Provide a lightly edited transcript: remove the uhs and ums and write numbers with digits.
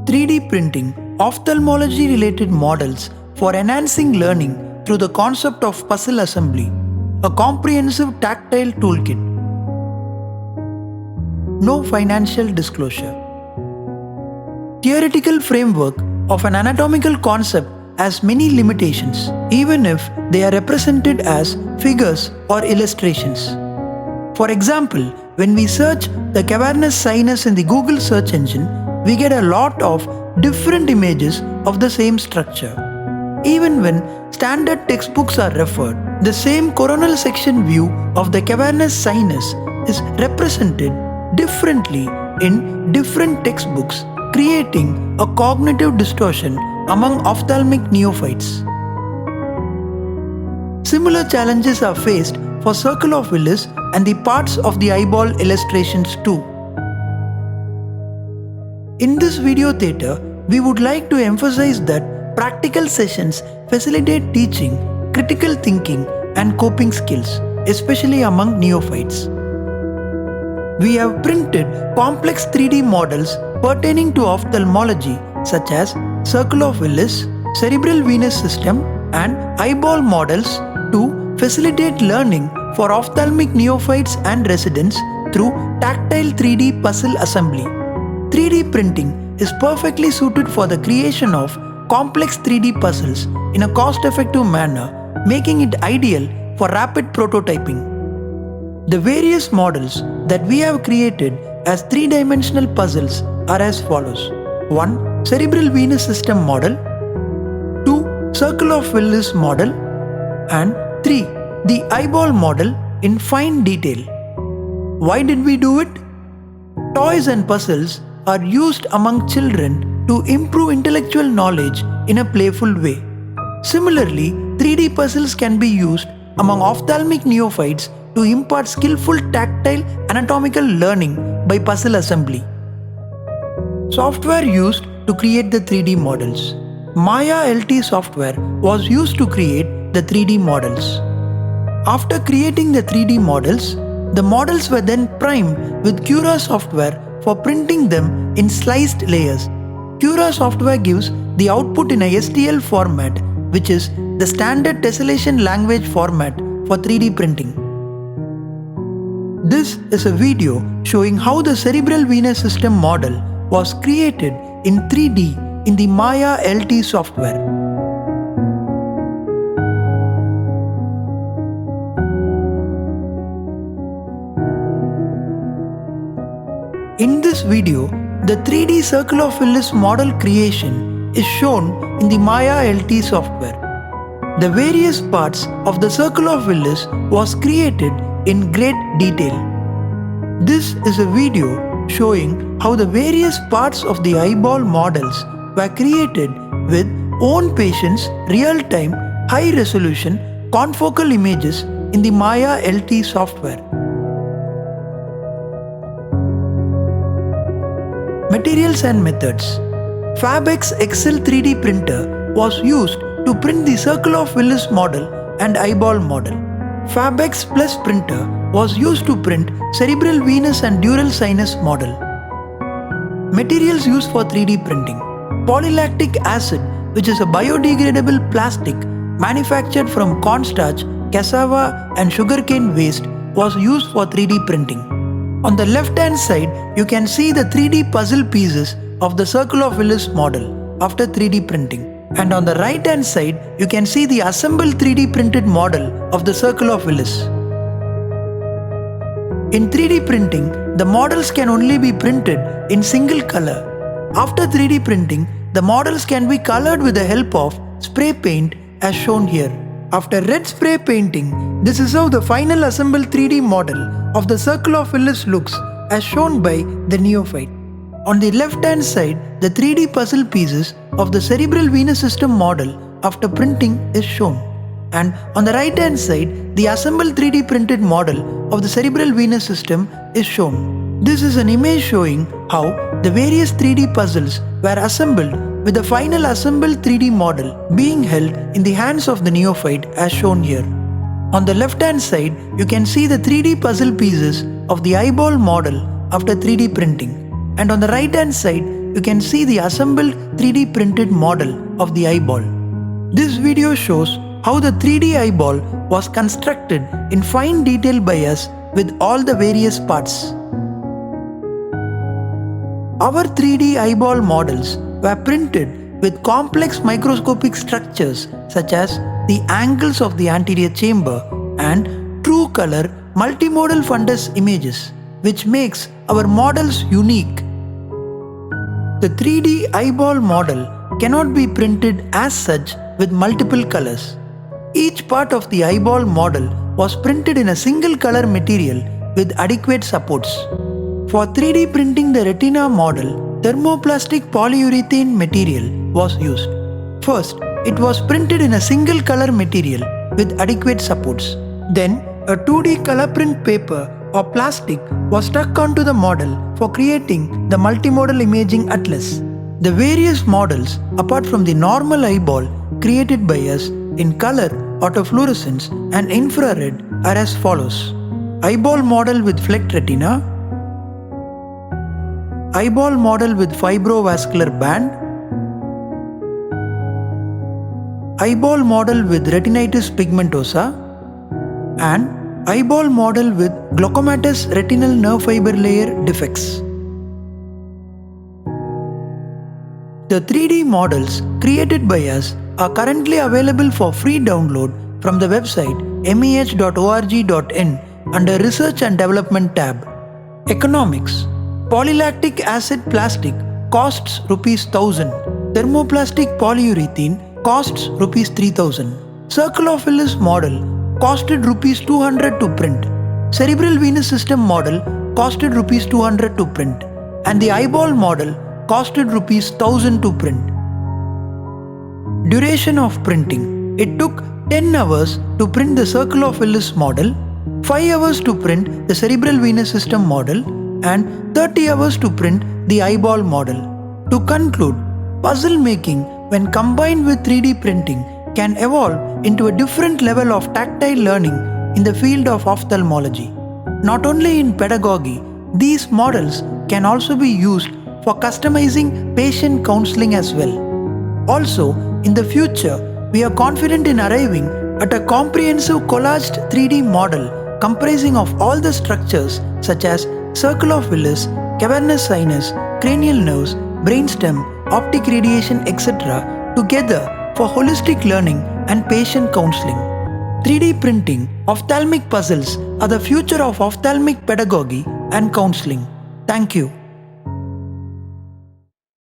3D printing ophthalmology-related models for enhancing learning through the concept of puzzle assembly, a comprehensive tactile toolkit. No financial disclosure. Theoretical framework of an anatomical concept has many limitations, even if they are represented as figures or illustrations. For example, when we search the cavernous sinus in the Google search engine, we get a lot of different images of the same structure. Even when standard textbooks are referred, the same coronal section view of the cavernous sinus is represented differently in different textbooks, creating a cognitive distortion among ophthalmic neophytes. Similar challenges are faced for circle of Willis and the parts of the eyeball illustrations too. In this video theatre, we would like to emphasize that practical sessions facilitate teaching, critical thinking and coping skills, especially among neophytes. We have printed complex 3D models pertaining to ophthalmology such as circle of Willis, cerebral venous system and eyeball models to facilitate learning for ophthalmic neophytes and residents through tactile 3D puzzle assembly. 3D printing is perfectly suited for the creation of complex 3D puzzles in a cost-effective manner, making it ideal for rapid prototyping. The various models that we have created as 3-dimensional puzzles are as follows. 1. Cerebral venous system model. 2. Circle of Willis model. And 3. The eyeball model in fine detail. Why did we do it? Toys and puzzles are used among children to improve intellectual knowledge in a playful way. Similarly, 3D puzzles can be used among ophthalmic neophytes to impart skillful tactile anatomical learning by puzzle assembly. Software used to create the 3D models. Maya LT software was used to create the 3D models. After creating the 3D models, the models were then primed with Cura software for printing them in sliced layers. Cura software gives the output in a STL format, which is the standard tessellation language format for 3D printing. This is a video showing how the cerebral venous system model was created in 3D in the Maya LT software. In this video, the 3D circle of Willis model creation is shown in the Maya LT software. The various parts of the circle of Willis was created in great detail. This is a video showing how the various parts of the eyeball models were created with own patients' real-time, high-resolution confocal images in the Maya LT software. Materials and methods. FabX Excel 3D printer was used to print the circle of Willis model and eyeball model. FabX Plus printer was used to print cerebral venous and dural sinus model. Materials used for 3D printing. Polylactic acid, which is a biodegradable plastic manufactured from cornstarch, cassava and sugarcane waste, was used for 3D printing. On the left-hand side, you can see the 3D puzzle pieces of the circle of Willis model after 3D printing. And on the right-hand side, you can see the assembled 3D printed model of the circle of Willis. In 3D printing, the models can only be printed in single color. After 3D printing, the models can be colored with the help of spray paint as shown here. After red spray painting, this is how the final assembled 3D model of the circle of Willis looks as shown by the neophyte. On the left hand side, the 3D puzzle pieces of the cerebral venous system model after printing is shown. And on the right hand side, the assembled 3D printed model of the cerebral venous system is shown. This is an image showing how the various 3D puzzles were assembled with the final assembled 3D model being held in the hands of the neophyte as shown here. On the left hand side, you can see the 3D puzzle pieces of the eyeball model after 3D printing. And on the right hand side, you can see the assembled 3D printed model of the eyeball. This video shows how the 3D eyeball was constructed in fine detail by us with all the various parts. Our 3D eyeball models were printed with complex microscopic structures such as the angles of the anterior chamber and true color multimodal fundus images, which makes our models unique. The 3D eyeball model cannot be printed as such with multiple colors. Each part of the eyeball model was printed in a single color material with adequate supports. For 3D printing the retina model, thermoplastic polyurethane material was used. First, it was printed in a single color material with adequate supports. Then, a 2D color print paper or plastic was stuck onto the model for creating the multimodal imaging atlas. The various models, apart from the normal eyeball created by us in color, autofluorescence and infrared, are as follows: eyeball model with flecked retina, eyeball model with fibrovascular band, eyeball model with retinitis pigmentosa, and eyeball model with glaucomatous retinal nerve fiber layer defects. The 3D models created by us are currently available for free download from the website meh.org.in under Research and Development tab. Economics. Polylactic acid plastic costs ₹1,000. Thermoplastic polyurethane costs ₹3,000. Circulophilus model costed ₹200 to print. Cerebral venous system model costed ₹200 to print. And the eyeball model costed ₹1,000 to print. Duration of printing. It took 10 hours to print the Circulophilus model, 5 hours to print the cerebral venous system model, and 30 hours to print the eyeball model. To conclude, puzzle making when combined with 3D printing can evolve into a different level of tactile learning in the field of ophthalmology. Not only in pedagogy, these models can also be used for customizing patient counseling as well. Also, in the future, we are confident in arriving at a comprehensive collaged 3D model comprising of all the structures such as circulophilus, cavernous sinus, cranial nerves, brainstem, optic radiation, etc. together for holistic learning and patient counseling. 3D printing ophthalmic puzzles are the future of ophthalmic pedagogy and counseling. Thank you.